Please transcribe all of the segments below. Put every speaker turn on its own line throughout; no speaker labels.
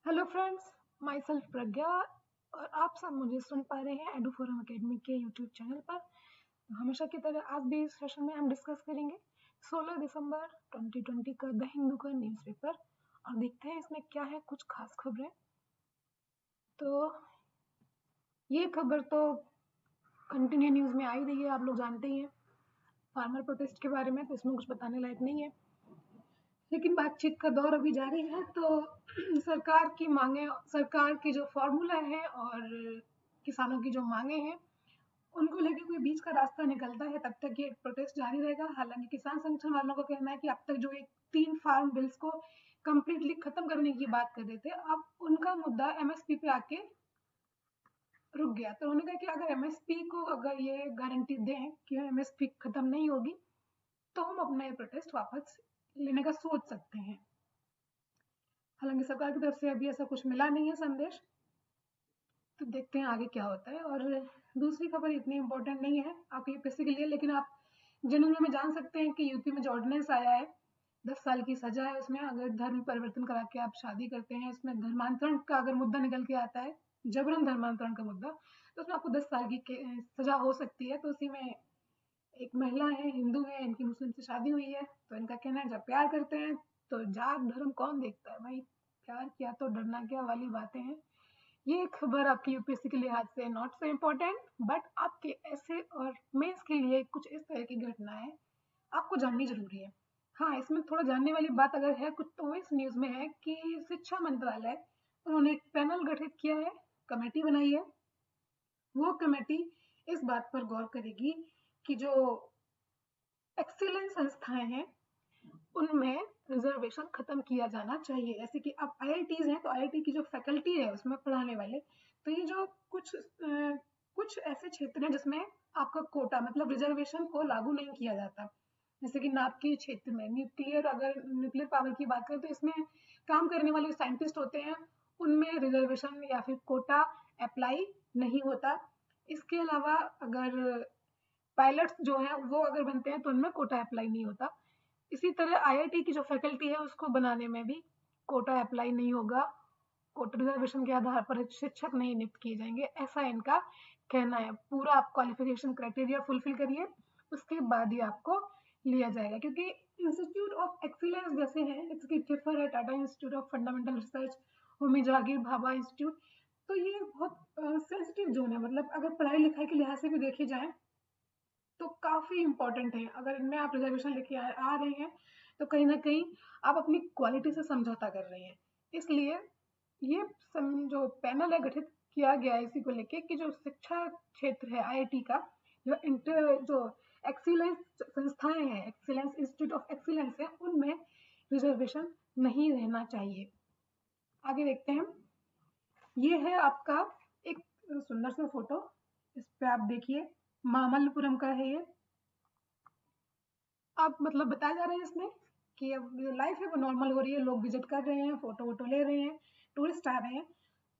Hello friends, my self प्रज्ञा और आप सब मुझे सुन पा रहे हैं एडू फोरम अकेडमी के यूट्यूब चैनल पर। हमेशा की तरह आज भी इस सेशन में हम डिस्कस करेंगे 16 दिसंबर 2020 का द हिंदू का न्यूज़पेपर और देखते हैं इसमें क्या है कुछ खास खबरें। तो ये खबर तो कंटिन्यू न्यूज़ में आई रही है, आप लोग जानते ही हैं फार्मर प्रोटेस्ट के बारे में, तो इसमें कुछ बताने लायक नहीं है। लेकिन बातचीत का दौर अभी जारी है, तो सरकार की मांगे, सरकार की जो फॉर्मूला है और किसानों की जो मांगे हैं उनको लेके कोई बीच का रास्ता निकलता है तब तक ये प्रोटेस्ट जारी रहेगा। हालांकि किसान संगठन वालों का कहना है कि अब तक जो एक 3 फार्म बिल्स को कंप्लीटली खत्म करने की बात कर रहे थे, अब उनका मुद्दा एमएसपी पे आके रुक गया। तो उन्होंने कहा कि अगर एमएसपी को अगर ये गारंटी दें कि एमएसपी खत्म नहीं होगी तो हम अपना ये प्रोटेस्ट वापस लेने का सोच सकते हैं। हालांकि सरकार की तरफ से अभी ऐसा कुछ मिला नहीं है संदेश, तो देखते हैं आगे क्या होता है। और दूसरी खबर इतनी इम्पोर्टेंट नहीं है आपके यूपीएससी के लिए, लेकिन आप जनरल में जान सकते हैं कि यूपी में जो ऑर्डिनेंस आया है 10 साल की सजा है उसमें, अगर धर्म परिवर्तन करा के आप शादी करते हैं, इसमें धर्मांतरण का अगर मुद्दा निकल के आता है, जबरन धर्मांतरण का मुद्दा, तो उसमें आपको 10 साल की सजा हो सकती है। तो उसी में एक महिला है, हिंदू है, इनकी मुस्लिम से शादी हुई है, तो इनका कहना है जब प्यार करते हैं तो जात धर्म कौन देखता है भाई, प्यार किया तो डरना क्या वाली बातें हैं। ये खबर आपकी यूपीएससी के लिहाज से नॉट सो इम्पोर्टेंट, बट आपके ऐसे और मेंस के लिए कुछ इस तरह की घटनाएं आपको जाननी जरूरी है। हाँ, इसमें थोड़ा जानने वाली बात अगर है कुछ तो इस न्यूज में है कि शिक्षा मंत्रालय, उन्होंने एक पैनल गठित किया है, कमेटी बनाई है। वो कमेटी इस बात पर गौर करेगी कि जो एक्सीलेंस संस्थाएं हैं उनमें रिजर्वेशन खत्म किया जाना चाहिए। जैसे कि अब आईआईटीज हैं, तो आईआईटी की जो फैकल्टी है उसमें पढ़ाने वाले, तो ये जो कुछ ऐसे क्षेत्र हैं जिसमें आपका कोटा मतलब रिजर्वेशन को लागू नहीं किया जाता। जैसे कि नाप के क्षेत्र में न्यूक्लियर, अगर न्यूक्लियर पावर की बात करें तो इसमें काम करने वाले साइंटिस्ट होते हैं, उनमें रिजर्वेशन या फिर कोटा अप्लाई नहीं होता। इसके अलावा अगर पायलट्स जो हैं वो अगर बनते हैं तो उनमें कोटा अप्लाई नहीं होता। इसी तरह आईआईटी की जो फैकल्टी है उसको बनाने में भी कोटा अप्लाई नहीं होगा, कोटा रिजर्वेशन के आधार पर शिक्षक नहीं नियुक्त किए जाएंगे, ऐसा इनका कहना है। पूरा आप क्वालिफिकेशन क्राइटेरिया फुलफिल करिए, उसके बाद ही आपको लिया जाएगा। क्योंकि इंस्टीट्यूट ऑफ एक्सीलेंस जैसे हैं, इसकी टिफर है Tata institute of fundamental research, Homi Jahangir Bhabha institute, तो ये बहुत सेंसिटिव जोन है। मतलब अगर पढ़ाई लिखाई के लिहाज से भी देखे जाए तो काफी इंपॉर्टेंट है। अगर इनमें आप रिजर्वेशन लेके आ रहे हैं तो कहीं ना कहीं आप अपनी क्वालिटी से समझौता कर रहे हैं। इसलिए ये जो पैनल है गठित किया गया है इसी को लेके कि जो शिक्षा क्षेत्र है आईआईटी का, जो एक्सीलेंस संस्थाएं हैं, एक्सीलेंस इंस्टीट्यूट ऑफ एक्सीलेंस है, उनमें रिजर्वेशन नहीं रहना चाहिए। आगे देखते हैं। ये है आपका एक सुंदर सा फोटो, इस पे आप देखिए मामल्लपुरम का है ये। अब मतलब बताया जा रहा है इसमें कि अब जो लाइफ है वो नॉर्मल हो रही है, लोग विजिट कर रहे हैं, फोटो वोटो ले रहे हैं, टूरिस्ट आ रहे हैं।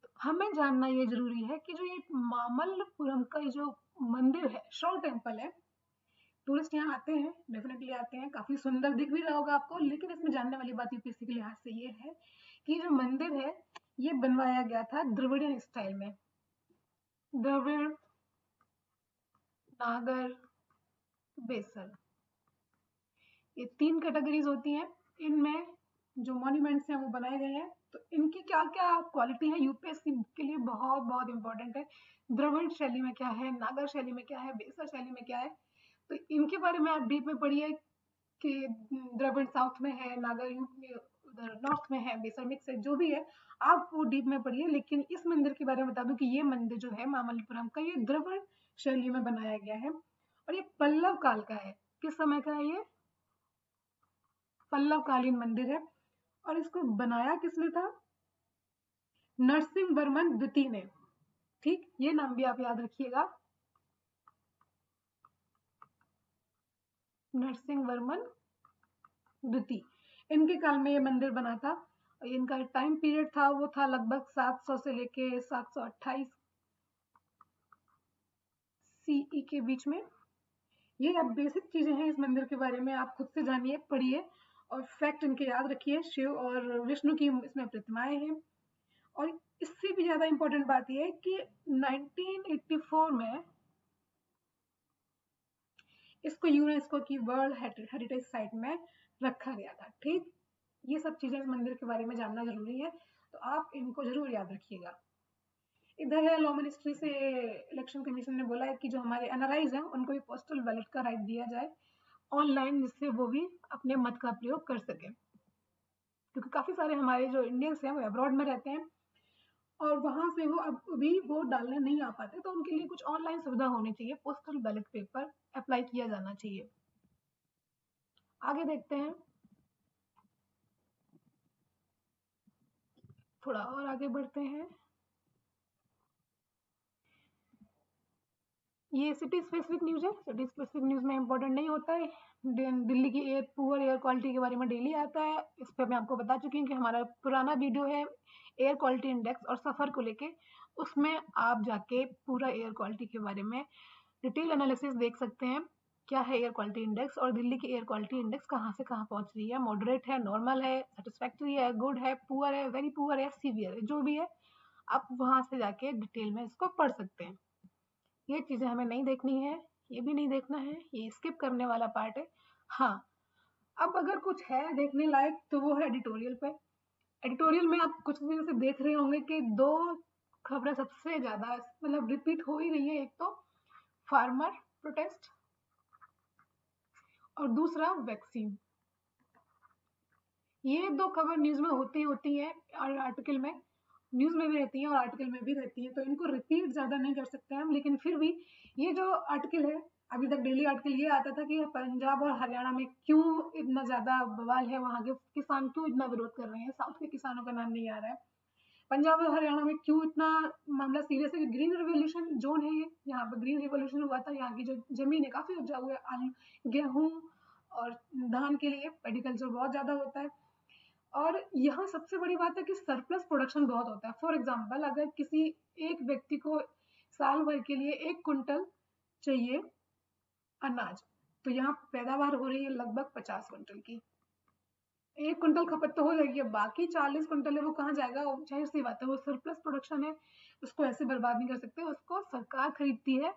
तो हमें जानना ये जरूरी है कि जो ये मामल्लपुरम का जो मंदिर है, शॉ टेम्पल है, टूरिस्ट यहाँ आते हैं, डेफिनेटली आते हैं, काफी सुंदर दिख भी रहा होगा आपको, लेकिन इसमें जानने वाली बात यूपीएससी के लिहाज से ये है कि जो मंदिर है ये बनवाया गया था द्रविडियन स्टाइल में। द्रविड़, नागर, बेसल, ये 3 कैटेगरीज होती हैं। इनमें जो मॉन्यूमेंट्स हैं वो बनाए गए हैं, तो इनकी क्या क्या क्वालिटी है यूपीएससी के लिए बहुत बहुत इंपॉर्टेंट है। द्रविड़ शैली में क्या है, नागर शैली में क्या है, बेसर शैली में क्या है, तो इनके बारे में आप डीप में पढ़िए कि द्रविड़ साउथ में है, नागर उधर नॉर्थ में है, बेसर मिक्स है, जो भी है आप वो डीप में पढ़िए। लेकिन इस मंदिर के बारे में बता दूं कि ये मंदिर जो है मामल्लपुरम का, ये द्रविड़ शैली में बनाया गया है और ये पल्लव काल का है। किस समय का है ये? पल्लवकालीन मंदिर है। और इसको बनाया किसने था? नरसिंह वर्मन द्वितीय ने। ठीक, ये नाम भी आप याद रखिएगा, नरसिंह वर्मन द्वितीय। इनके काल में ये मंदिर बना था। इनका टाइम पीरियड था वो था लगभग 700 से लेके 728 सीई के बीच में। ये अब बेसिक चीजें हैं इस मंदिर के बारे में, आप खुद से जानिए, पढ़िए और फैक्ट इनके याद रखिए। शिव और विष्णु की इसमें प्रतिमाएं हैं। और इससे भी ज्यादा इंपॉर्टेंट बात यह है कि 1984 में इसको यूनेस्को की वर्ल्ड हेरिटेज साइट में रखा गया था। ठीक, ये सब चीजें इस मंदिर के बारे में जानना जरूरी है, तो आप इनको जरूर याद रखिएगा। इधर है लॉ मिनिस्ट्री से इलेक्शन कमीशन ने बोला है कि जो हमारे एनआरआईज हैं उनको भी पोस्टल बैलेट का राइट दिया जाए ऑनलाइन, जिससे वो भी अपने मत का प्रयोग कर सके, क्योंकि काफी सारे हमारे जो इंडियंस हैं वो अब्रॉड में रहते हैं और वहां से वो अब भी वोट डालने नहीं आ पाते, तो उनके लिए कुछ ऑनलाइन सुविधा होनी चाहिए, पोस्टल बैलेट पेपर अप्लाई किया जाना चाहिए। आगे देखते हैं, थोड़ा और आगे बढ़ते हैं। ये सिटी स्पेसिफिक न्यूज है। सिटी स्पेसिफिक न्यूज में इंपॉर्टेंट नहीं होता है। दिल्ली की पुअर एयर क्वालिटी के बारे में डेली आता है। इस पर मैं आपको बता चुकी हूँ कि हमारा पुराना वीडियो है एयर क्वालिटी इंडेक्स और सफर को लेके, उसमें आप जाके पूरा एयर क्वालिटी के बारे में डिटेल एनालिसिस देख सकते हैं। क्या है एयर क्वालिटी इंडेक्स और दिल्ली की एयर क्वालिटी इंडेक्स कहाँ से कहाँ पहुंच रही है, मॉडरेट है, नॉर्मल है, सेटिस्फैक्ट्री है, गुड है, पुअर है, वेरी पुअर है, सीवियर है, जो भी है आप वहां से जाके डिटेल में इसको पढ़ सकते हैं। ये चीजें हमें नहीं देखनी है, ये भी नहीं देखना है, ये स्किप करने वाला पार्ट है। हाँ, अब अगर कुछ है देखने लायक तो वो है एडिटोरियल पे। एडिटोरियल में आप कुछ दिन से देख रहे होंगे कि दो खबरें सबसे ज्यादा मतलब रिपीट हो ही रही है। एक तो फार्मर प्रोटेस्ट और दूसरा वैक्सीन। ये दो खबर न्यूज में होती है और आर्टिकल में, न्यूज में भी रहती है और आर्टिकल में भी रहती है, तो इनको रिपीट ज्यादा नहीं कर सकते हम। लेकिन फिर भी ये जो आर्टिकल है, अभी तक डेली आर्टिकल ये आता था कि पंजाब और हरियाणा में क्यों इतना ज्यादा बवाल है, वहां के किसान क्यों इतना विरोध कर रहे हैं, साउथ के किसानों का नाम नहीं आ रहा है। पंजाब और हरियाणा में क्यों इतना मामला सीरियस है? ग्रीन रिवोल्यूशन जोन है ये, यहाँ पर ग्रीन रिवोल्यूशन हुआ था। यहाँ की जो जमीन है काफी उपजाऊ है, गेहूं और धान के लिए एग्रीकल्चर बहुत ज्यादा होता है। और यहाँ सबसे बड़ी बात है कि सरप्लस प्रोडक्शन बहुत होता है। फॉर एग्जाम्पल, अगर किसी एक व्यक्ति को साल भर के लिए 1 कुंटल चाहिए अनाज, तो यहाँ पैदावार हो रही है लगभग 50 कुंटल की। 1 कुंटल खपत तो हो जाएगी, अब बाकी 40 कुंटल है वो कहाँ जाएगा? जाहिर सी बात है, वो सरप्लस प्रोडक्शन है, उसको ऐसे बर्बाद नहीं कर सकते, उसको सरकार खरीदती है,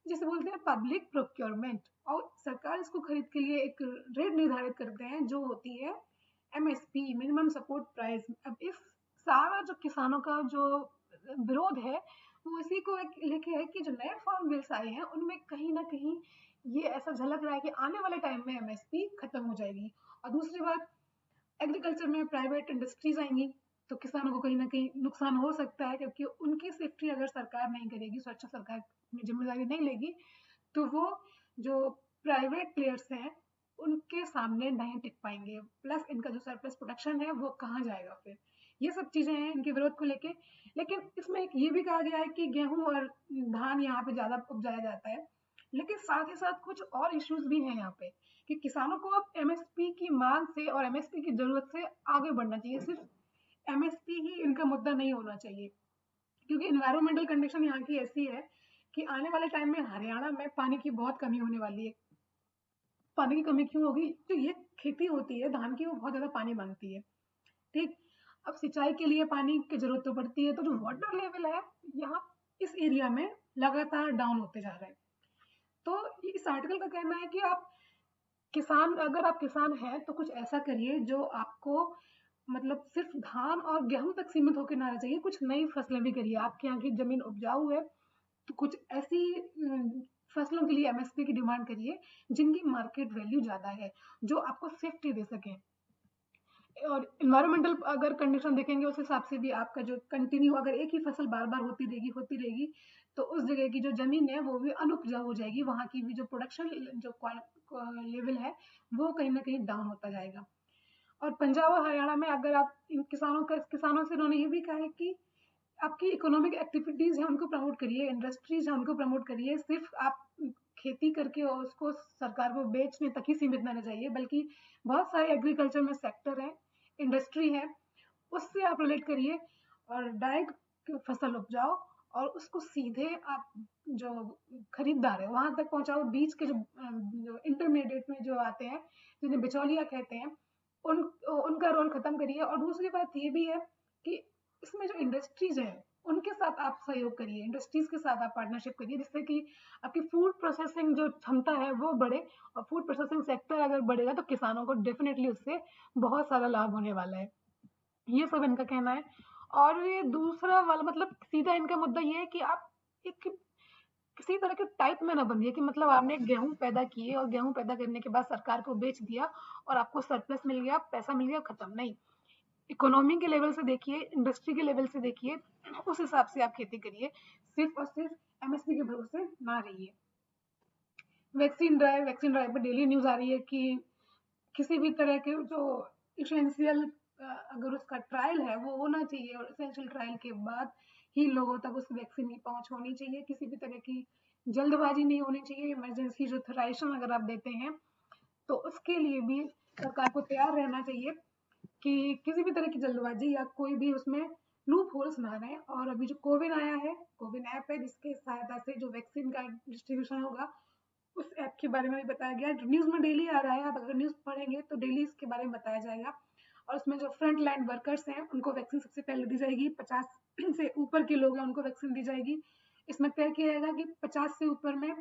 जिसे बोलते हैं पब्लिक प्रोक्योरमेंट। और सरकार इसको खरीद के लिए एक रेट निर्धारित करते हैं जो होती है एमएसपी, मिनिमम सपोर्ट प्राइस। अब इस सारा जो किसानों का जो विरोध है वो इसी को लेके है कि जो नए फार्म बिल्स आए हैं उनमें कहीं ना कहीं ये ऐसा झलक रहा है कि आने वाले टाइम में एमएसपी खत्म हो जाएगी। और दूसरी बात, एग्रीकल्चर में प्राइवेट इंडस्ट्रीज आएंगी तो किसानों को कहीं ना कहीं नुकसान हो सकता है, क्योंकि उनकी सेफ्टी अगर सरकार नहीं करेगी, सुरक्षा सरकार अपनी जिम्मेदारी नहीं लेगी, तो वो जो प्राइवेट प्लेयर्स हैं उनके सामने नहीं टिक पाएंगे। प्लस इनका जो सरप्लस प्रोडक्शन है वो कहाँ जाएगा फिर? ये सब चीजें हैं इनके विरोध को लेके। लेकिन इसमें एक ये भी कहा गया है कि गेहूं और धान यहाँ पे ज्यादा उपजाया जाता है, लेकिन साथ ही साथ कुछ और इश्यूज भी हैं यहाँ पे कि किसानों को अब एमएसपी की मांग से और एमएसपी की जरूरत से आगे बढ़ना चाहिए। सिर्फ एमएसपी ही इनका मुद्दा नहीं होना चाहिए, क्योंकि इन्वायरमेंटल कंडीशन यहाँ की ऐसी है कि आने वाले टाइम में हरियाणा में पानी की बहुत कमी होने वाली है। पानी की कमी क्यों होगी? जो ये खेती होती है धान की वो बहुत ज्यादा पानी मांगती है। ठीक, अब सिंचाई के लिए पानी की जरूरत तो पड़ती है, तो जो वाटर लेवल है यहाँ इस एरिया में लगातार डाउन होते जा रहा है। तो इस आर्टिकल का कहना है कि आप किसान, अगर आप किसान हैं तो कुछ ऐसा करिए जो आपको मतलब सिर्फ धान और गेहूं तक सीमित होकर ना रह जाइए, कुछ नई फसलें भी करिए। आपके यहाँ की जमीन उपजाऊ है तो कुछ ऐसी फसलों के लिए एमएसपी की डिमांड करिए जिनकी मार्केट वैल्यू ज्यादा है, जो आपको सेफ्टी दे सके। और इन्वायरमेंटल अगर कंडीशन देखेंगे उस हिसाब से भी आपका जो कंटिन्यू अगर एक ही फसल बार बार होती रहेगी तो उस जगह की जो जमीन है वो भी अनुपजाऊ हो जाएगी, वहां की भी जो प्रोडक्शन जो लेवल है वो कहीं ना कहीं डाउन होता जाएगा। और पंजाब और हरियाणा में अगर आप किसानों से उन्होंने ये भी कहा है कि आपकी इकोनॉमिक एक्टिविटीज है उनको प्रमोट करिए, इंडस्ट्रीज है उनको प्रमोट करिए। सिर्फ आप खेती करके और उसको सरकार को बेचने तक ही सीमित न रह जाइए, बल्कि बहुत सारे एग्रीकल्चर में सेक्टर है, इंडस्ट्री है, उससे आप रिलेट करिए और डायरेक्ट फसल उपजाओ और उसको सीधे आप जो खरीदार है वहां तक पहुंचाओ। बीच के जो इंटरमीडिएट में जो आते हैं जिन्हें बिचौलिया कहते हैं, उनका रोल खत्म करिए। और दूसरी बात ये भी है कि इसमें जो इंडस्ट्रीज है उनके साथ आप सहयोग करिए, इंडस्ट्रीज के साथ आप पार्टनरशिप करिए, जिससे कि आपकी फूड प्रोसेसिंग जो क्षमता है वो बढ़े, और फूड प्रोसेसिंग सेक्टर अगर बढ़ेगा तो किसानों को डेफिनेटली उससे बहुत सारा लाभ होने वाला है। ये सब इनका कहना है। और ये दूसरा वाला मतलब सीधा इनका मुद्दा ये है कि आप एक किसी तरह के टाइप में ना बनिए कि मतलब आपने गेहूं पैदा किए और गेहूं पैदा करने के बाद सरकार को बेच दिया और आपको सरप्लस मिल गया, पैसा मिल गया, खत्म नहीं। इकोनॉमी के लेवल से देखिए, इंडस्ट्री के लेवल से देखिए, उस हिसाब से आप खेती करिए, सिर्फ और सिर्फ एमएसपी के भरोसे ना रहिए। वैक्सीन ड्राइव पर डेली न्यूज आ रही है कि किसी भी तरह के जो इसेंशियल अगर उसका ट्रायल है वो होना चाहिए, और इसेंशियल ट्रायल के बाद ही लोगों तक उस वैक्सीन की पहुंच होनी चाहिए। किसी भी तरह की जल्दबाजी नहीं होनी चाहिए। इमरजेंसी जो थराइशन अगर आप देते हैं तो उसके लिए भी सरकार को तैयार रहना चाहिए कि किसी भी तरह की जल्दबाजी या कोई भी उसमें लूप होल्स ना रहे। और अभी जो कोविन आया है, कोविन ऐप है, जिसके सहायता से जो वैक्सीन का डिस्ट्रीब्यूशन होगा, उस ऐप के बारे में भी बताया गया। न्यूज में डेली आ रहा है, आप अगर न्यूज पढ़ेंगे तो डेली इसके बारे में बताया जाएगा। और उसमें जो फ्रंट लाइन वर्कर्स हैं उनको वैक्सीन सबसे पहले दी जाएगी। 50 से ऊपर के लोग हैं उनको वैक्सीन दी जाएगी। इसमें तय किया जाएगा कि 50 से ऊपर में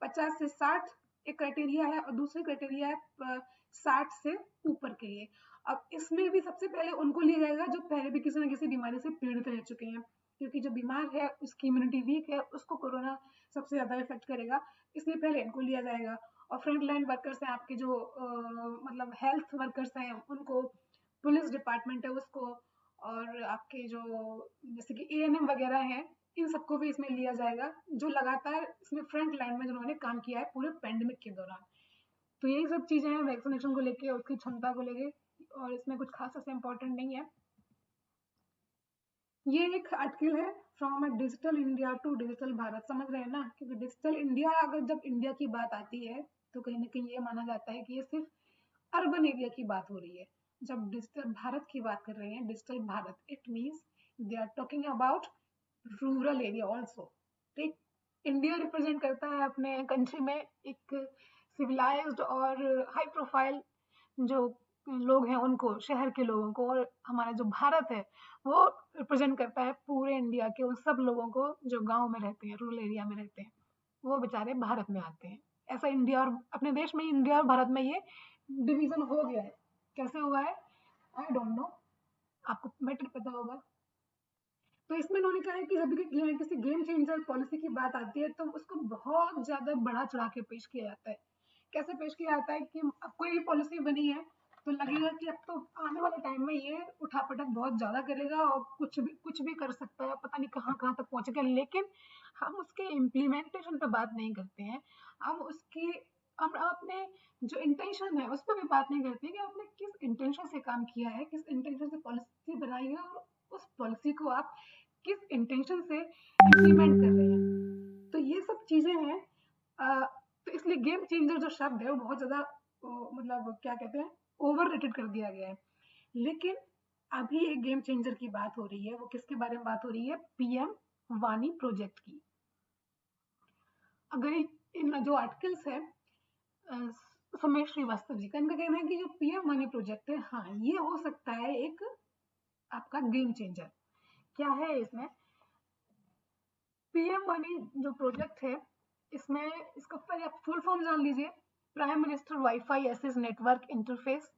50 से 60 एक क्राइटेरिया है, और दूसरी क्राइटेरिया है 60 से ऊपर के लिए। अब इसमें भी सबसे पहले उनको लिया जाएगा जो पहले भी किसी न किसी बीमारी से पीड़ित रह चुके हैं, क्योंकि जो बीमार है उसकी इम्यूनिटी वीक है, उसको कोरोना सबसे ज्यादा इफेक्ट करेगा, इसलिए पहले इनको लिया जाएगा। और फ्रंट लाइन वर्कर्स हैं आपके जो मतलब हेल्थ वर्कर्स हैं उनको, पुलिस डिपार्टमेंट है उसको, और आपके जो जैसे कि एएनएम वगैरह हैं, इन सबको भी इसमें लिया जाएगा, जो लगातार इसमें फ्रंट लाइन में जिन्होंने काम किया है पूरे पेंडेमिक के दौरान। तो यही सब चीजें हैं वैक्सीनेशन को लेके, उसकी क्षमता को लेके, और इसमें कुछ खास ऐसे इम्पोर्टेंट नहीं है। ये एक आर्टिकल है from a digital India to digital Bharat, समझ रहे हैं ना, क्योंकि डिजिटल इंडिया, अगर जब इंडिया की बात आती है तो कहीं ना कहीं ये माना जाता है कि ये सिर्फ अर्बन एरिया की बात हो रही है। जब डिजिटल भारत की बात कर रहे हैं, digital Bharat, it means they are talking about rural area also. ठीक, इंडिया रिप्रेजेंट करता है अपने कंट्री में एक सिविलाइज्ड और हाई प्रोफाइल जो लोग हैं उनको, शहर के लोगों को, और हमारा जो भारत है वो रिप्रेजेंट करता है पूरे इंडिया के उन सब लोगों को जो गांव में रहते हैं, रूरल एरिया में रहते हैं, वो बेचारे भारत में आते हैं। ऐसा इंडिया और अपने देश में, इंडिया और भारत में ये डिवीजन हो गया है। कैसे हुआ है आई डोंट नो, आपको बेटर पता होगा। तो इसमें उन्होंने कहा है कि जब भी किसी गेम चेंजर पॉलिसी की बात आती है तो उसको बहुत ज्यादा बढ़ा चढ़ा के पेश किया जाता है। कैसे पेश किया जाता है कि अब कोई भी पॉलिसी बनी है तो लगेगा कि अब तो आने वाले टाइम में ये उठापटक बहुत ज्यादा करेगा और कुछ भी कर सकता है, पता नहीं कहाँ कहाँ तक पहुंचेगा। लेकिन हम उसके इम्प्लीमेंटेशन पे बात नहीं करते हैं, हम अपने जो इंटेंशन है उस पर भी बात नहीं करते कि आपने किस इंटेंशन से काम किया है, किस इंटेंशन से पॉलिसी बनाई है, और उस पॉलिसी को आप किस इंटेंशन से इम्प्लीमेंट कर रहे हैं। तो ये सब चीजें हैं। तो इसलिए गेम चेंजर जो शब्द है वो बहुत ज्यादा मतलब क्या कहते हैं, ओवर रेटेड कर दिया गया है। लेकिन अभी एक गेम चेंजर की बात हो रही है, वो किसके बारे में बात हो रही है, पीएम वानी प्रोजेक्ट की। अगर इन जो आर्टिकल्स है सुमेश श्रीवास्तव जी का, इनका कहना है कि जो पीएम वानी प्रोजेक्ट है, हाँ ये हो सकता है एक आपका गेम चेंजर। क्या है इसमें, पीएम वानी जो प्रोजेक्ट है इसमें, इसका पहले आप फुल फॉर्म जान लीजिए, prime minister wifi access network interface.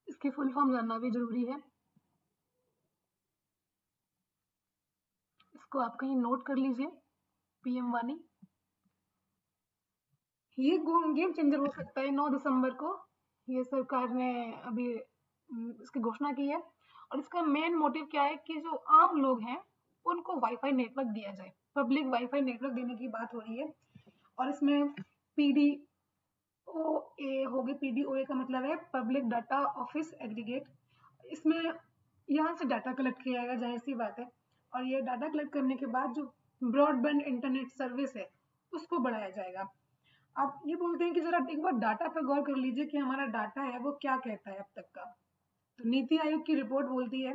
इसकी फुल फॉर्म जानना भी जरूरी है, इसको आप कहीं नोट कर लीजिए, पीएम वानी। ये गेम चेंजर हो सकता है। 9 दिसंबर को ये सरकार ने अभी इसकी घोषणा की है, और इसका मेन मोटिव क्या है कि जो आम लोग हैं उनको वाईफाई नेटवर्क दिया जाए, पब्लिक वाईफाई नेटवर्क देने की बात हो रही है। और इसमें पीडीओए होगी, पीडीओए का मतलब है पब्लिक डाटा ऑफिस एग्रीगेट। इसमें यहाँ से डाटा कलेक्ट किया जाएगा, जाहिर सी बात है, और ये डाटा कलेक्ट करने के बाद जो ब्रॉडबैंड इंटरनेट सर्विस है उसको बढ़ाया जाएगा। आप ये बोलते हैं कि जरा एक बार डाटा पर गौर कर लीजिए कि हमारा डाटा है वो क्या कहता है अब तक का। तो नीति आयोग की रिपोर्ट बोलती है,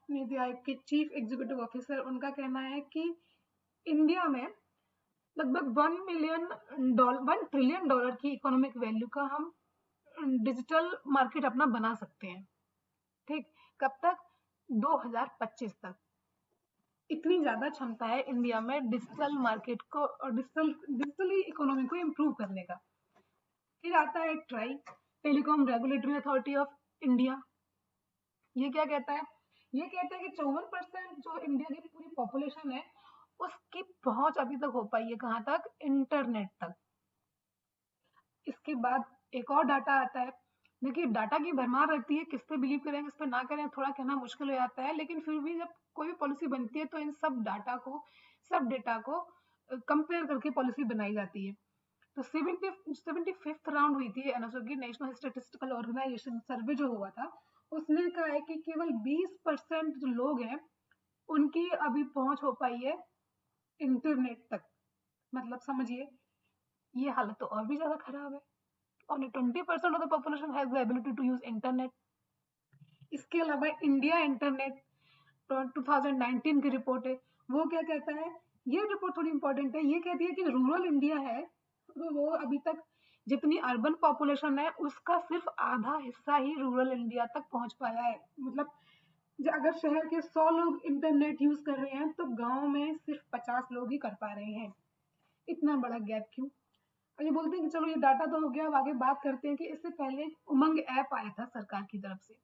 नीति आयोग के चीफ एग्जीक्यूटिव ऑफिसर, उनका कहना है कि इंडिया में लगभग $1 ट्रिलियन की इकोनॉमिक वैल्यू का हम डिजिटल मार्केट अपना बना सकते हैं। ठीक, कब तक? 2025 तक। इतनी ज्यादा क्षमता है इंडिया में डिजिटल मार्केट को और डिजिटली इकोनॉमी को इम्प्रूव करने का। फिर आता है try, telecom regulatory authority of India. ये क्या कहता है? ये कहता है कि 54% जो इंडिया की पूरी पॉपुलेशन है उसकी पहुंच अभी तक हो पाई है कहाँ तक? इंटरनेट तक। इसके बाद एक और डाटा आता है। देखिए डाटा की भरमार रहती है, किस पे बिलीव करें किस पे ना करें थोड़ा कहना मुश्किल हो जाता है, लेकिन फिर भी जब कोई भी पॉलिसी बनती है तो इन सब डेटा को कंपेयर करके पॉलिसी बनाई जाती है। तो 75th राउंड हुई थी एनएसओ की, नेशनल स्टैटिस्टिकल ऑर्गेनाइजेशन सर्वे जो हुआ था, उसने कहा है कि केवल 20% जो लोग हैं उनकी अभी पहुंच हो पाई है इंटरनेट तक। मतलब समझिए ये हालत तो और भी ज्यादा खराब है। only 20% of the population has the ability to use internet. इसके अलावा इंडिया इंटरनेट 2019 की रिपोर्ट है, वो क्या कहता है? ये रिपोर्ट थोड़ी इंपॉर्टेंट है। ये कहती है कि रूरल इंडिया है वो अभी तक जितनी अर्बन पॉपुलेशन है उसका सिर्फ आधा हिस्सा ही रूरल इंडिया तक पहुंच पाया है। मतलब अगर शहर के 100 लोग इंटरनेट यूज कर रहे हैं तो गांव में सिर्फ 50 लोग ही कर पा रहे हैं। इतना बड़ा गैप क्यों? और ये बोलते हैं कि चलो ये डाटा तो हो गया, अब आगे बात करते हैं कि इससे पहले उमंग ऐप आया था सरकार की तरफ से,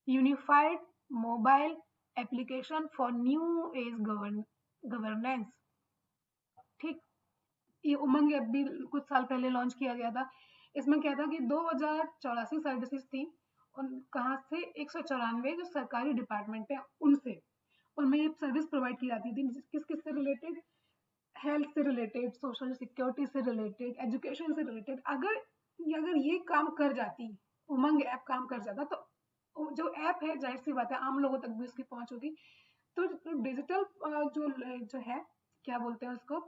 unified mobile application for new age governance. ठीक, ये उमंग ऐप भी कुछ साल पहले लॉन्च किया गया था। इसमें क्या था कि 2084 सर्विसेज थी, उन कहाँ से? 194 जो सरकारी डिपार्टमेंट है उनसे, उनमें ये सर्विस प्रोवाइड की जाती थी। किस किस से रिलेटेड? हेल्थ से रिलेटेड, सोशल सिक्योरिटी से रिलेटेड, एजुकेशन से रिलेटेड। अगर ये काम कर जाती, उमंग ऐप काम कर जाता, तो जो ऐप है जाहिर सी बात है आम लोगों तक भी उसकी पहुंच होगी। तो डिजिटल जो जो है क्या बोलते हैं उसको,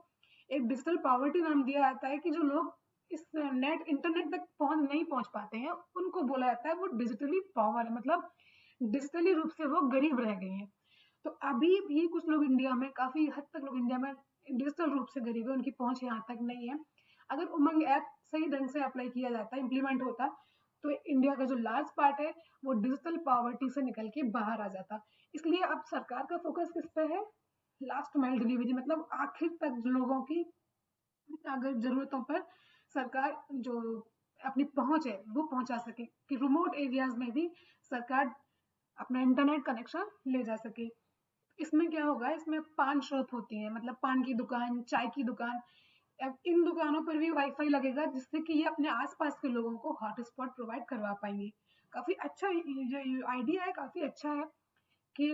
एक डिजिटल पॉवर्टी नाम दिया जाता है कि जो लोग इस इंटरनेट तक नहीं पहुंच पाते हैं उनको बोला जाता है वो डिजिटली पॉवर है, मतलब डिजिटली रूप से वो गरीब रह गए हैं। तो अभी भी कुछ लोग इंडिया में, काफी हद तक लोग इंडिया में डिजिटल रूप से गरीब है, उनकी पहुंच यहाँ तक नहीं है। अगर उमंग ऐप सही ढंग से अप्लाई किया जाता, इम्प्लीमेंट होता, तो इंडिया का जो लार्ज पार्ट है वो डिजिटल पॉवर्टी से निकल के बाहर आ जाता। इसलिए अब सरकार का फोकस किस पे है? लास्ट माइल डिलीवरी, मतलब आखिर तक लोगों की अगर जरूरतों पर सरकार जो अपनी पहुंच है वो पहुंचा सके, कि रिमोट एरियाज में भी सरकार अपना इंटरनेट कनेक्शन ले जा सके। इसमें क्या होगा? इसमें पान शॉप होती है, मतलब पान की दुकान, चाय की दुकान। अब इन दुकानों पर भी वाईफाई लगेगा जिससे कि ये अपने आसपास के लोगों को हॉटस्पॉट प्रोवाइड करवा पाएंगे। काफी अच्छा जो आइडिया है, काफी अच्छा है कि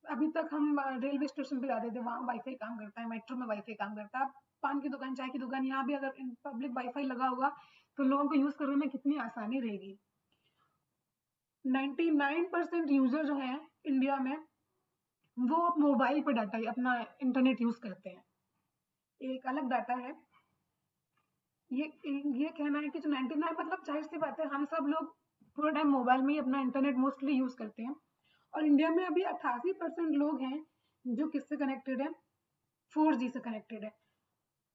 अभी तक हम रेलवे स्टेशन पे जाते थे वहाँ वाईफाई काम करता है, मेट्रो में वाईफाई काम करता है। पान की दुकान, चाय की दुकान, यहाँ भी अगर पब्लिक वाईफाई लगा होगा तो लोगों को यूज करने में कितनी आसानी रहेगी। 99% यूजर जो है इंडिया में वो मोबाइल पे डाटा अपना इंटरनेट यूज करते हैं। एक अलग डाटा है, ये ये कहना है कि जो 99, मतलब जाहिर सी बात है हम सब लोग पूरा टाइम मोबाइल में ही अपना इंटरनेट मोस्टली यूज करते हैं। और इंडिया में अभी 88% लोग हैं जो किससे कनेक्टेड है? 4G से कनेक्टेड है।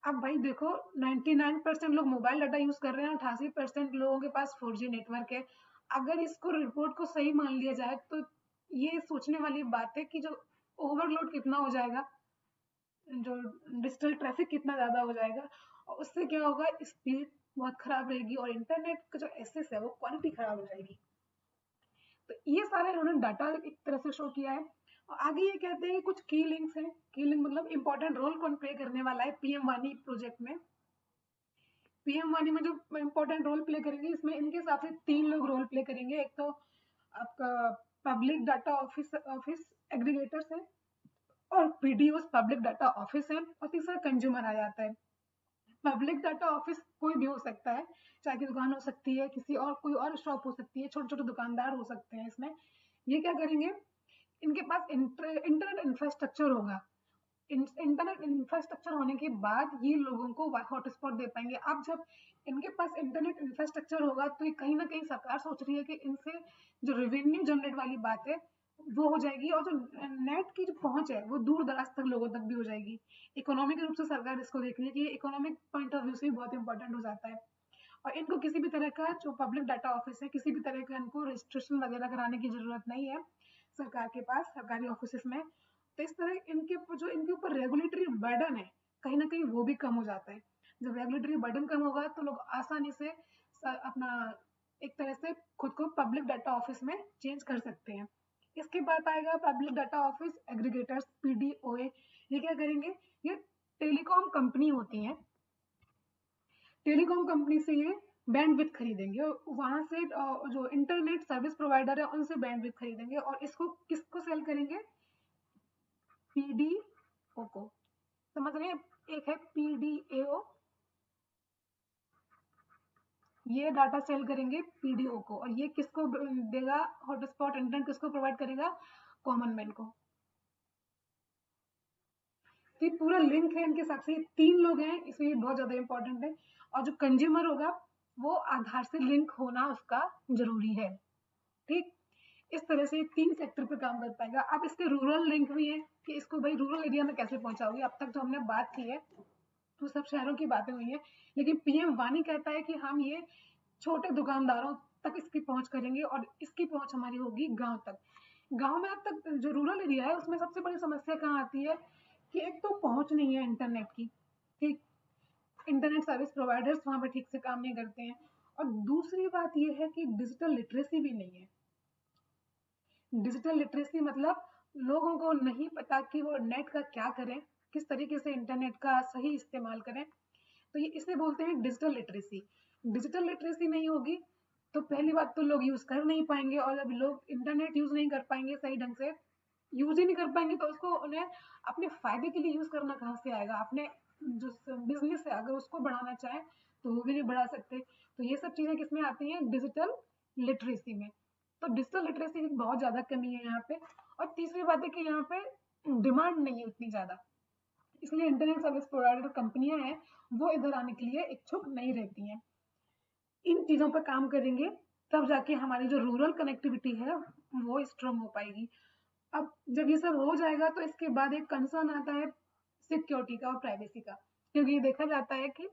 अब भाई देखो 99% लोग मोबाइल डाटा यूज कर रहे हैं, 88% लोगों के पास 4G नेटवर्क है। अगर इसको रिपोर्ट को सही मान लिया जाए तो ये सोचने वाली बात है कि जो ओवरलोड कितना हो जाएगा, जो डिजिटल ट्रैफिक कितना ज्यादा हो जाएगा, और उससे क्या होगा? स्पीड बहुत खराब रहेगी और इंटरनेट का जो एक्सेस है वो क्वालिटी खराब हो जाएगी। तो ये सारे उन्होंने डाटा एक तरह से शो किया है। और आगे ये कहते हैं कि कुछ की लिंक्स हैं। की लिंक मतलब इंपॉर्टेंट रोल कौन प्ले करने वाला है पीएम वानी प्रोजेक्ट में? पीएम वानी में जो इंपॉर्टेंट रोल प्ले करेंगे, इसमें इनके हिसाब से 3 लोग रोल प्ले करेंगे। एक तो आपका पब्लिक डाटा ऑफिस एग्रीगेटर्स है, और पीडीओ पब्लिक डाटा ऑफिस है, और तीसरा कंज्यूमर आ जाता है। पब्लिक डाटा ऑफिस कोई भी हो सकता है, चाय की दुकान हो सकती है, किसी और कोई और शॉप हो सकती है, छोटे छोटे दुकानदार हो सकते हैं। इसमें ये क्या करेंगे? इनके पास इंटरनेट इंफ्रास्ट्रक्चर होगा। इंटरनेट इंफ्रास्ट्रक्चर होने के बाद ये लोगों को हॉटस्पॉट दे पाएंगे। अब जब इनके पास इंटरनेट इंफ्रास्ट्रक्चर होगा तो ये कहीं ना कहीं सरकार सोच रही है कि इनसे जो रेवेन्यू जनरेट वाली बात है वो हो जाएगी, और जो नेट की जो पहुंच है वो दूर दराज तक लोगों तक भी हो जाएगी। इकोनॉमिक रूप से सरकार इसको देख रही है कि इकोनॉमिक पॉइंट ऑफ व्यू से भी बहुत इंपॉर्टेंट हो जाता है। और इनको किसी भी तरह का जो पब्लिक डाटा ऑफिस है, किसी भी तरह का इनको रजिस्ट्रेशन वगैरह कराने की जरूरत नहीं है सरकार के पास, सरकारी ऑफिस में। तो इस तरह इनके ऊपर रेगुलेटरी बर्डन है, कहीं ना कहीं वो भी कम हो जाता है। जब रेगुलेटरी बर्डन कम होगा तो लोग आसानी से अपना एक तरह से खुद को पब्लिक डाटा ऑफिस में चेंज कर सकते हैं। इसके बाद आएगा पब्लिक डाटा ऑफिस एग्रीगेटर्स, पीडीओए। ये क्या करेंगे? ये टेलीकॉम कंपनी होती हैं, टेलीकॉम कंपनी से ये बैंडविड्थ खरीदेंगे और वहां से जो इंटरनेट सर्विस प्रोवाइडर है उनसे बैंडविड्थ खरीदेंगे और इसको किसको सेल करेंगे? पीडीओ को। समझ रहे हैं? एक है पीडीएओ, ये डाटा सेल करेंगे पीडीओ को, और ये किसको देगा? हॉटस्पॉट इंटरनेट किसको प्रोवाइड करेगा? कॉमन मैन को। तो ये पूरा लिंक है इनके साथ से, 3 लोग हैं इसलिए बहुत ज्यादा इंपॉर्टेंट है। और जो कंज्यूमर होगा वो आधार से लिंक होना उसका जरूरी है। ठीक, इस तरह से 3 सेक्टर पे काम कर पाएगा। अब इसके रूरल लिंक भी है कि इसको भाई रूरल एरिया में कैसे पहुंचाओगे। अब तक जो हमने बात की है तो सब शहरों की बातें हुई है, लेकिन पीएम वानी कहता है कि हम ये छोटे दुकानदारों तक इसकी पहुंच करेंगे और इसकी पहुंच हमारी होगी गांव तक। गांव में अब तक जो रूरल एरिया है उसमें सबसे बड़ी समस्या कहाँ आती है कि एक तो पहुंच नहीं है इंटरनेट की, ठीक, इंटरनेट सर्विस प्रोवाइडर्स वहां पर ठीक से काम नहीं करते हैं, और दूसरी बात यह है कि डिजिटल लिटरेसी भी नहीं है। डिजिटल लिटरेसी मतलब लोगों को नहीं पता कि वो नेट का क्या करें, किस तरीके से इंटरनेट का सही इस्तेमाल करें। तो ये इसे बोलते हैं डिजिटल लिटरेसी। डिजिटल लिटरेसी नहीं होगी तो पहली बात तो लोग यूज कर नहीं पाएंगे, और जब लोग इंटरनेट यूज नहीं कर पाएंगे सही ढंग से, यूज ही नहीं कर पाएंगे तो उसको उन्हें अपने फायदे के लिए यूज करना कहाँ से आएगा? अपने जो बिजनेस है अगर उसको बढ़ाना चाहे तो वो भी नहीं बढ़ा सकते। तो ये सब चीजें किसमें आती हैं? डिजिटल लिटरेसी में। तो डिजिटल लिटरेसी की बहुत ज्यादा कमी है यहाँ पे। और तीसरी बात है कि यहाँ पे डिमांड नहीं है उतनी ज्यादा, इसलिए इंटरनेट सर्विस प्रोवाइडर कंपनियां हैं वो इधर आने के लिए इच्छुक नहीं रहती हैं। इन चीजों पर काम करेंगे तब जाके हमारी जो रूरल कनेक्टिविटी है वो स्ट्रांग हो पाएगी। अब जब ये सब हो जाएगा तो इसके बाद एक कंसर्न आता है सिक्योरिटी का और प्राइवेसी का, क्योंकि ये देखा जाता है कि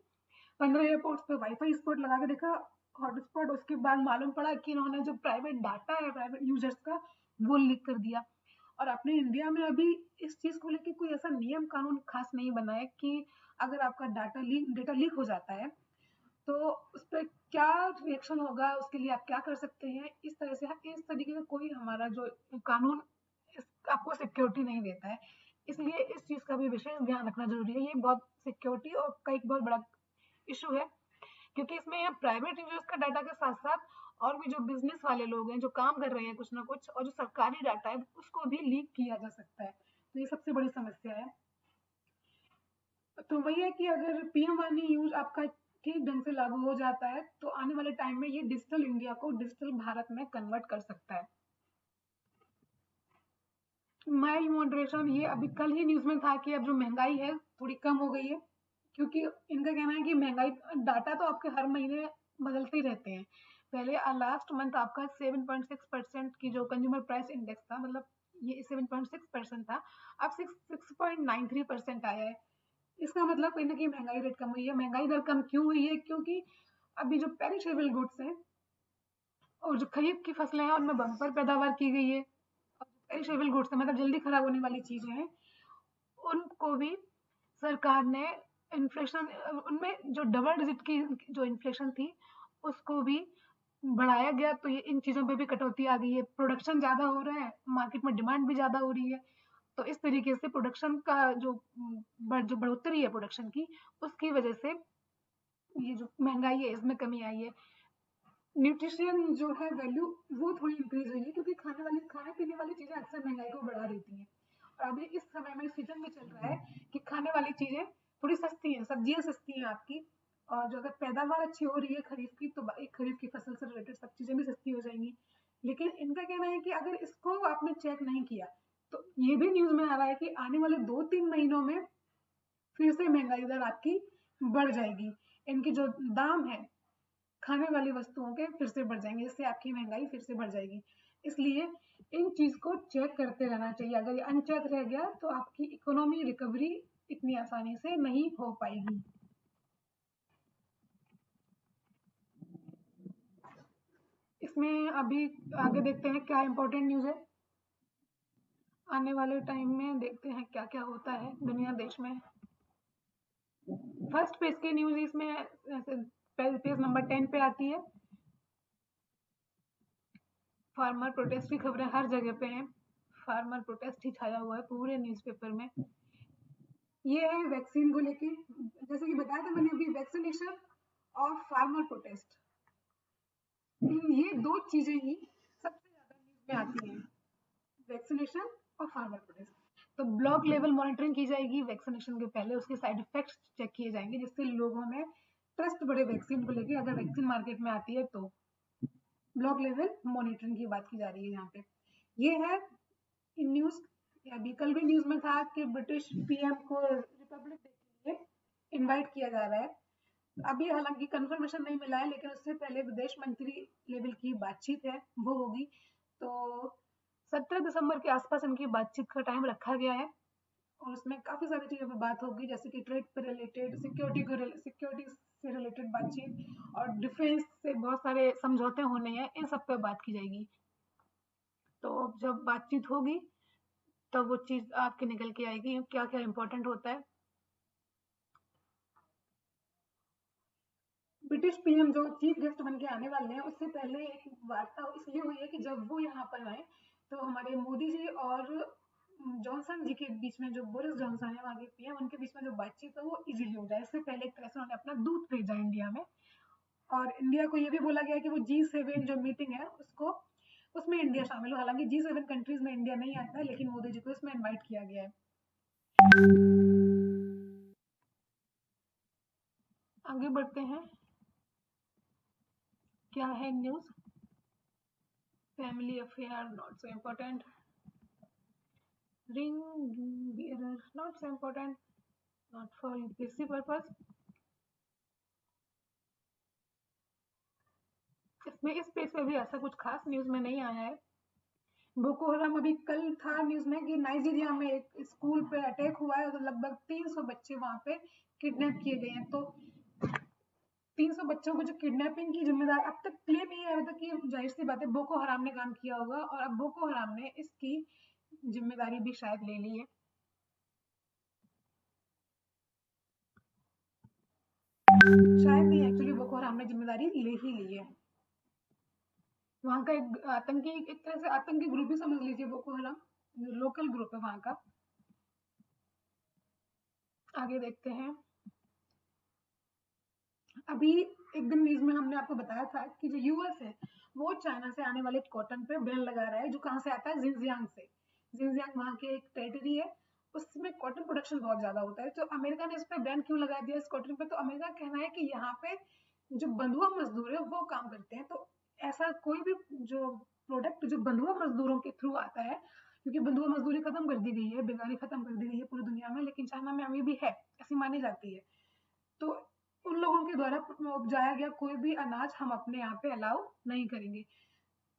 15 एयरपोर्ट्स पे वाईफाई स्पॉट लगा के देखा हॉटस्पॉट, उसके बाद मालूम पड़ा कि इन्होंने जो प्राइवेट डाटा है प्राइवेट यूजर्स का वो लीक कर दिया। और अपने इंडिया में अभी इस चीज को लेकर कोई ऐसा नियम कानून खास नहीं बना है कि अगर आपका डेटा लीक हो जाता है तो उस पर क्या रिएक्शन होगा, उसके लिए आप क्या कर सकते हैं। इस तरह से इस तरीके का कोई हमारा जो कानून आपको सिक्योरिटी नहीं देता है, इसलिए इस चीज का भी विशेष ध्यान रखना जरूरी है। ये बहुत सिक्योरिटी और का एक बहुत बड़ा इशू है, क्योंकि इसमें प्राइवेट यूजर्स का डाटा के साथ साथ और भी जो बिजनेस वाले लोग हैं जो काम कर रहे हैं कुछ ना कुछ, और जो सरकारी डाटा है उसको भी लीक किया जा सकता है। तो ये सबसे बड़ी समस्या है। तो वही है कि अगर पीएम वानी यूज आपका ठीक ढंग से लागू हो जाता है तो आने वाले टाइम में ये डिजिटल इंडिया को डिजिटल भारत में कन्वर्ट कर सकता है। माइल्ड मॉडरेशन, ये अभी कल ही न्यूज में था कि अब जो महंगाई है थोड़ी कम हो गई है, क्योंकि इनका कहना है कि महंगाई डाटा तो आपके हर महीने बदलते ही रहते हैं। पहले लास्ट मंथ आपका 7.6% की जो कंज्यूमर प्राइस इंडेक्स था, मतलब ये 7.6% था, अब 6.93% आया है। इसका मतलब कहीं ना कहीं महंगाई रेट कम हुई है। महंगाई दर कम क्यों हुई है? क्योंकि अभी जो पेरिशेबल गुड्स हैं और जो खरीफ की फसलें हैं उनमें बम्पर पैदावार की गई है, और पेरिशेबल गुड्स है मतलब जल्दी खराब होने वाली चीजें हैं, उनको भी सरकार ने इन्फ्लेशन, उनमें जो डबल डिजिट की जो इन्फ्लेशन थी उसको भी बढ़ाया गया। तो ये इन चीजों पे भी कटौती आ गई है, प्रोडक्शन ज्यादा हो रहा है, मार्केट में डिमांड भी ज्यादा हो रही है। तो इस तरीके से प्रोडक्शन का जो बढ़ोतरी है प्रोडक्शन की, उसकी वजह से ये जो महंगाई है इसमें कमी आई है। न्यूट्रिशन जो है वैल्यू वो थोड़ी इंक्रीज हुई है, क्योंकि खाने पीने वाली चीजें अक्सर महंगाई को बढ़ा देती हैं। और अभी इस समय में सीजन में चल रहा है कि खाने वाली चीजें थोड़ी सस्ती हैं, सब्जियां सस्ती हैं आपकी, और जो अगर पैदावार अच्छी हो रही है खरीफ की तो खरीफ की फसल से रिलेटेड सब चीजें भी सस्ती हो जाएंगी। लेकिन इनका कहना है कि अगर इसको आपने चेक नहीं किया तो ये भी न्यूज में आ रहा है कि आने वाले 2-3 महीनों में फिर से महंगाई दर आपकी बढ़ जाएगी। इनकी जो दाम है खाने वाली वस्तुओं के फिर से बढ़ जाएंगे, इससे आपकी महंगाई फिर से बढ़ जाएगी। इसलिए इन चीज को चेक करते रहना चाहिए। अगर ये अनचेक रह गया तो आपकी इकोनॉमी रिकवरी इतनी आसानी से नहीं हो पाएगी। इसमें अभी आगे देखते हैं क्या इम्पोर्टेंट न्यूज़ है। आने वाले टाइम में देखते हैं क्या क्या होता है दुनिया देश में। फर्स्ट पेज की न्यूज़ इसमें पेज नंबर 10 पे आती है। फार्मर प्रोटेस्ट की खबरें हर जगह पे हैं। फार्मर प्रोटेस्ट ही छाया हुआ है पूरे न्यूज़पेपर में। ये है वैक्सीन को लेके, जैसे कि बताया था मैंने अभी, वैक्सीनेशन और फार्मर प्रोटेस्ट, ये दो चीजें ही सबसे ज्यादा न्यूज में आती हैं, वैक्सीनेशन और फार्मर प्रोटेस्ट। तो ब्लॉक लेवल मॉनिटरिंग की जाएगी वैक्सीनेशन के पहले, उसके साइड इफेक्ट्स चेक किए जाएंगे जिससे लोगों में ट्रस्ट बढ़े वैक्सीन को लेके। अगर वैक्सीन मार्केट में आती है तो ब्लॉक लेवल मॉनिटरिंग की बात की जा रही है यहाँ पे। ये है न्यूज। अभी कल भी न्यूज में था कि ब्रिटिश पीएम को रिपब्लिक डे के लिए इनवाइट किया जा रहा है। अभी हालांकि कंफर्मेशन नहीं मिला है, लेकिन उससे पहले विदेश मंत्री लेवल की बातचीत है, वो होगी। तो 17 दिसंबर के आसपास इनकी बातचीत का टाइम रखा गया है और उसमें काफी सारी चीजों पर बात होगी, जैसे कि ट्रेड पर रिलेटेड, सिक्योरिटी से रिलेटेड बातचीत, और डिफेंस से बहुत सारे समझौते होने हैं, इन सब पे बात की जाएगी। तो जब बातचीत होगी तब वो चीज आपके निकल के आएगी क्या क्या इम्पोर्टेंट होता है। ब्रिटिश पीएम जो चीफ गेस्ट बन के आने वाले हैं, उससे पहले एक वार्ता इसलिए हुई है कि जब वो यहाँ पर आए तो हमारे मोदी जी और जॉनसन जी के बीच में, जो बोरिस जॉनसन है वहाँ के पीएम, उनके बीच में जो बातचीत है वो इजीली हो जाए। इससे पहले एक तरह से उन्होंने अपना दूध भेजा इंडिया में, और इंडिया को ये भी बोला गया कि वो G7 जो मीटिंग है उसमें इंडिया शामिल हो। हालांकि G7 कंट्रीज में इंडिया नहीं आता है, लेकिन मोदी जी को इसमें इन्वाइट किया गया है। आगे बढ़ते हैं, क्या है news. Family affair not so important, ring bearer not so important, not for UPSC purpose। इसमें इस पेज पे भी ऐसा कुछ खास न्यूज में नहीं आया है। बोको हराम अभी कल था न्यूज में कि नाइजीरिया में एक स्कूल पे अटैक हुआ है और लगभग 300 बच्चे वहां पे किडनैप किए गए हैं। तो 300 बच्चों को जो किडनैपिंग की जिम्मेदारी, अब तक क्लेम ये है कि जाहिर सी बात है बोको हराम ने काम किया होगा, और अब बोको हराम ने इसकी जिम्मेदारी भी शायद ले ली है। शायद नहीं, एक्चुअली बोको हराम ने जिम्मेदारी ले ही ली है। वहां का एक आतंकी, एक तरह से आतंकी ग्रुप ही समझ लीजिए बोको हराम, लोकल ग्रुप है वहां का। आगे देखते हैं। अभी एक दिन न्यूज में हमने आपको बताया था कि जो यूएस है वो चाइना से आने वाले कॉटन पे बैन लगा रहा है, जो कहाँ से आता है, जिनजियांग से। जिनजियांग वहाँ के एक टेरिटरी है, उसमें कॉटन प्रोडक्शन बहुत ज्यादा होता है। तो अमेरिका ने इस पे बैन क्यों लगा दिया इस कॉटन पे? तो अमेरिका का कहना है कि यहाँ पे जो बंधुआ मजदूर है वो काम करते हैं। तो ऐसा कोई भी जो प्रोडक्ट जो बंधुआ मजदूरों के थ्रू आता है, क्योंकि बंधुआ मजदूरी खत्म कर दी गई है, बेगारी खत्म कर दी गई है पूरी दुनिया में, लेकिन चाइना में अभी भी है, ऐसी मानी जाती है। तो उन लोगों के द्वारा उपजाया गया कोई भी अनाज हम अपने यहाँ पे अलाउ नहीं करेंगे।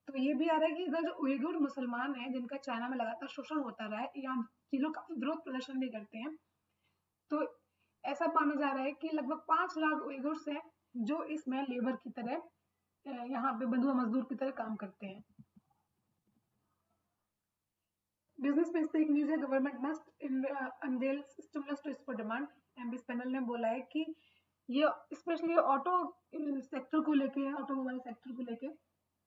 तो ये भी आ रहा है कि इधर जो उइगुर मुसलमान है जिनका चाइना में लगातार शोषण होता रहा है, यहाँ ये लोग काफी विरोध प्रदर्शन भी करते हैं। तो ऐसा माना जा रहा है कि लगभग 5 लाख उइगुर्स हैं जो इसमें लेबर की तरह यहाँ पे बंधुआ मजदूर की तरह काम करते हैं। बिजनेस पेज पे एक न्यूज है, government must unveil stimulus to export demand. MBS panel ने बोला है कि ये स्पेशली ऑटो सेक्टर को लेके, ऑटोमोबाइल सेक्टर को लेके।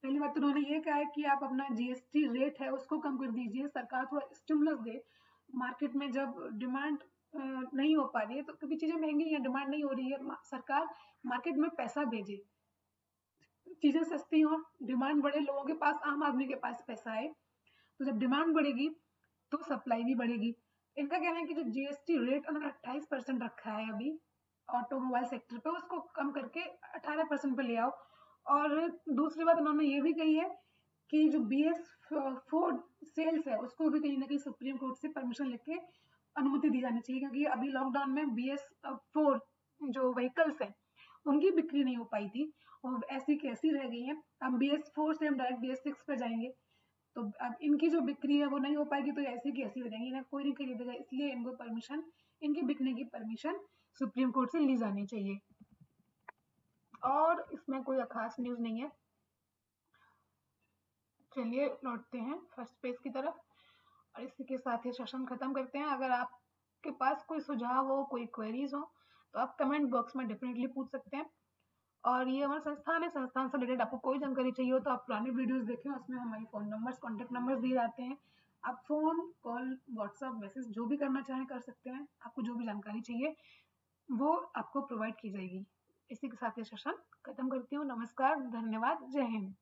पहली बात तो उन्होंने ये कहा है कि आप अपना जीएसटी रेट है उसको कम कर दीजिए, सरकार थोड़ा स्टिमुलस दे। मार्केट में जब डिमांड नहीं हो पा रही है, तो क्योंकि चीजें महंगी हैं, डिमांड नहीं हो रही है, सरकार मार्केट में पैसा भेजे, चीजें सस्ती हो, डिमांड बढ़े, लोगों के पास, आम आदमी के पास पैसा आए। तो जब डिमांड बढ़ेगी तो सप्लाई भी बढ़ेगी। इनका कहना है कि जो जीएसटी रेट उन्होंने 28% रखा है अभी ऑटोमोबाइल सेक्टर पे, उसको कम करके 18% पे ले आओ। और दूसरी बात उन्होंने ये भी कही है कि जो BS4 सेल्स है उसको भी कहीं ना कहीं सुप्रीम कोर्ट से परमिशन लेके अनुमति दी जानी चाहिए, क्योंकि अभी लॉकडाउन में BS4 जो व्हीकल्स है उनकी बिक्री नहीं हो पाई थी और ऐसी की ऐसी रह गई है। अब BS4 से हम डायरेक्ट BS6 पे जाएंगे, तो अब इनकी जो बिक्री है वो नहीं हो पाएगी, तो ऐसी की ऐसी हो जाएंगी, ना कोई नहीं खरीदेगा। इसलिए इनको परमिशन, इनकी बिकने की परमिशन सुप्रीम कोर्ट से ली जानी चाहिए। और इसमें कोई खास न्यूज नहीं है। चलिए लौटते हैं फर्स्ट पेज की तरफ और इसी के साथ ये सेशन खत्म करते हैं। अगर आपके पास कोई सुझाव हो, कोई क्वेरीज हो, तो आप कमेंट बॉक्स में डेफिनेटली पूछ सकते हैं। और ये हमारा संस्थान है, संस्थान से रिलेटेड आपको कोई जानकारी चाहिए हो तो आप पुराने वीडियोस देखें, उसमें हमारे फ़ोन नंबर्स, कॉन्टैक्ट नंबर्स दिए जाते हैं। आप फ़ोन कॉल, व्हाट्सअप, मैसेज जो भी करना चाहें कर सकते हैं। आपको जो भी जानकारी चाहिए वो आपको प्रोवाइड की जाएगी। इसी के साथ ये सेशन खत्म करती हूँ। नमस्कार, धन्यवाद, जय हिंद।